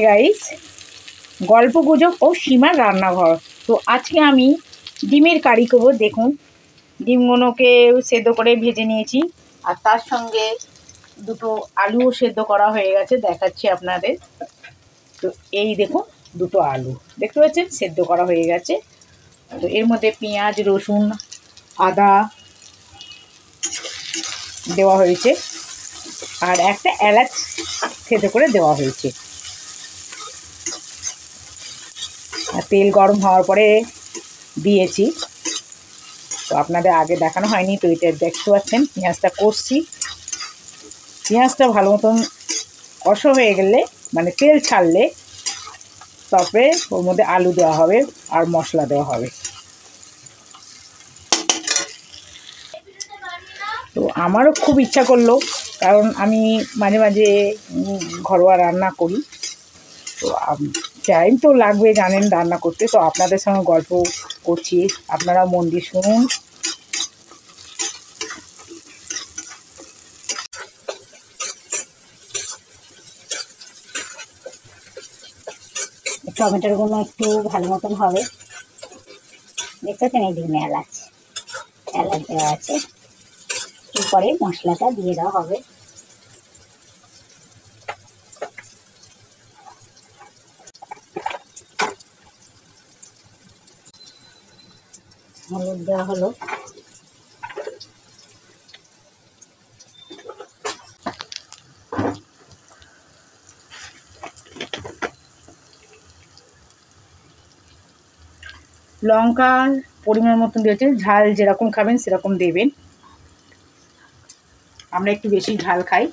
Guys, গল্পগুজব ও সীমার রান্নাঘর। তো আজকে আমি ডিমের কারি করবো। দেখুন, ডিমগুলোকে সেদ্ধ করে ভেজে নিয়েছি, আর তার সঙ্গে দুটো আলুও সেদ্ধ করা হয়ে গেছে, দেখাচ্ছি আপনাদের। তো এই দেখুন, দুটো আলু দেখতে পাচ্ছেন সেদ্ধ করা হয়ে গেছে। তো এর মধ্যে পেঁয়াজ, রসুন, আদা দেওয়া হয়েছে, আর একটা এলাচ থেতো করে দেওয়া হয়েছে। আর তেল গরম হওয়ার পরে দিয়েছি, তো আপনাদের আগে দেখানো হয়নি, তো এটা দেখতে পাচ্ছেন। পেঁয়াজটা কষছি, পেঁয়াজটা ভালো মতন কষা হয়ে গেলে, মানে তেল ছাড়লে, তারপরে ওর মধ্যে আলু দেওয়া হবে আর মশলা দেওয়া হবে। তো আমারও খুব ইচ্ছা করলো, কারণ আমি মাঝে মাঝে ঘরোয়া রান্না করি, তো টাইম তো লাগবে জানেন রান্না করতে। তো আপনাদের সঙ্গে গল্প করছি, আপনারা মন দিয়ে শুনুন। টমেটোগুলো একটু ভালো মতন হবে, দেখতে পাচ্ছেন। এই ডিমে এলাচ দেওয়া আছে, এরপরে মশলাটা দিয়ে দেওয়া হবে। হলুদ দেওয়া হলো, লঙ্কার পরিমাণ মতন দিয়েছে, ঝাল যেরকম খাবেন সেরকম দেবেন। আমরা একটু বেশি ঝাল খাই,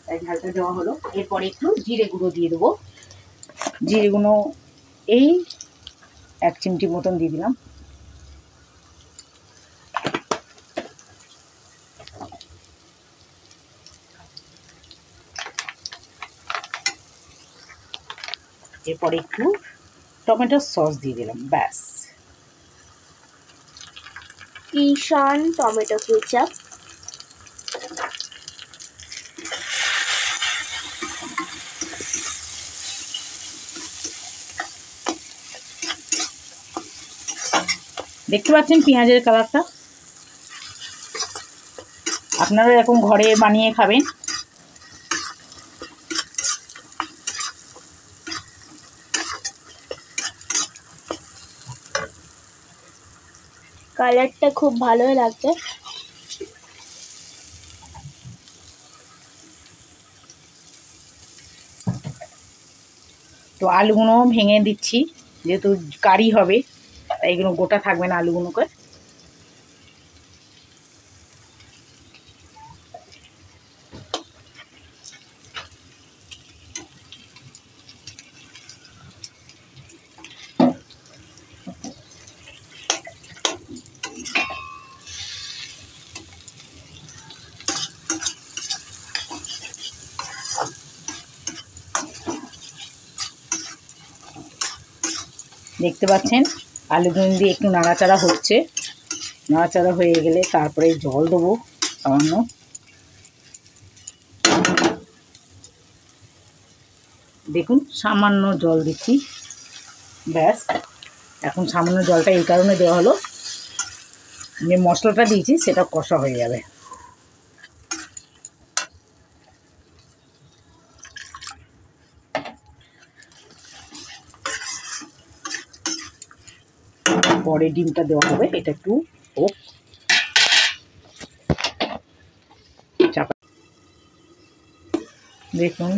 তাই ঝালটা দেওয়া হলো। এরপরে একটু জিরে গুঁড়ো দিয়ে দেবো। জিরে গুঁড়ো এই 1 চিমটি মতন দিয়ে দিলাম। এরপরে একটু টমেটো সস দিয়ে দিলাম, ব্যাস। কিষান টমেটো কেচাপ, দেখতে পাচ্ছেন পেঁয়াজের কালারটা। আপনারা এরকম ঘরে বানিয়ে খাবেন। কালারটা খুব ভালো লাগছে। তো আলুগুলো ভেঙে দিচ্ছি, যেহেতু কারি হবে, তাই এগুলো গোটা থাকবে না আলুগুলোকে। দেখতে পাচ্ছেন আলুগুলো দিয়ে একটু নাড়াচাড়া হচ্ছে। নাড়াচাড়া হয়ে গেলে তারপরে জল দেবো সামান্য। দেখুন সামান্য জল দিচ্ছি, ব্যাস। এখন সামান্য জলটা এই কারণে দেওয়া হলো, যে মশলাটা দিয়েছি সেটা কষা হয়ে যাবে। পরে ডিমটা দেওয়া হবে, এটা একটু হোক। চাপা দেখুন,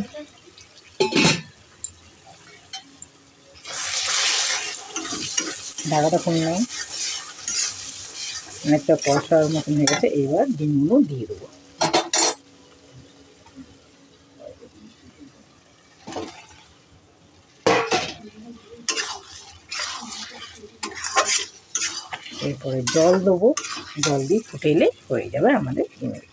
ঢাকাটা খুলে নেই, অনেকটা কষার মতন হয়ে গেছে। এবার ডিমগুলো দিয়ে দেবো। এরপরে জল দেবো, জল দিয়ে ফুটেলে হয়ে যাবে আমাদের ডিমের।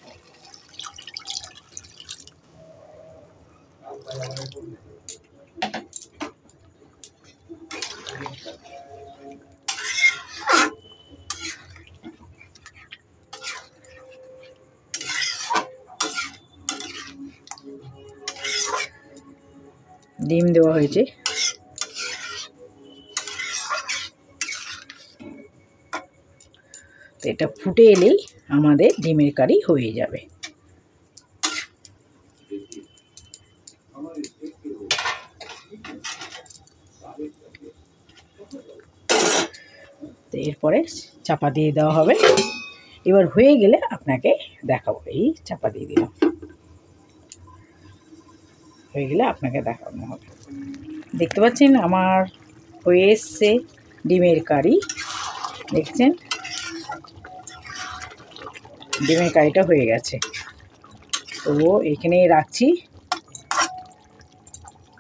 ডিম দেওয়া হয়েছে। তো এটা ফুটে এলেই আমাদের ডিমের কারি হয়ে যাবে। তো এরপরে চাপা দিয়ে দেওয়া হবে। এবার হয়ে গেলে আপনাকে দেখাবো। এই চাপা দিয়ে দিলাম, হয়ে গেলে আপনাকে দেখানো হবে। দেখতে পাচ্ছেন আমার হয়ে এসছে ডিমের কারি। দেখছেন ডিমের কারিটা হয়ে গেছে। তো এখানেই রাখছি।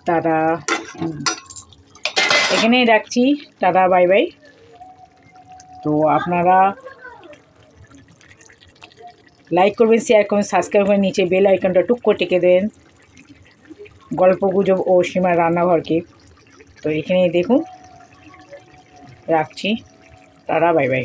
টাটা, এখানেই রাখছি। Tata, bye bye. তো আপনারা লাইক করবেন, শেয়ার করবেন, সাবস্ক্রাইব করে নিচে বেল আইকনটা টুক করে টেকে দেন গল্পগুজব ও সীমার রান্নাঘরকে। তো এখানেই দেখুন রাখছি। Tata, bye bye.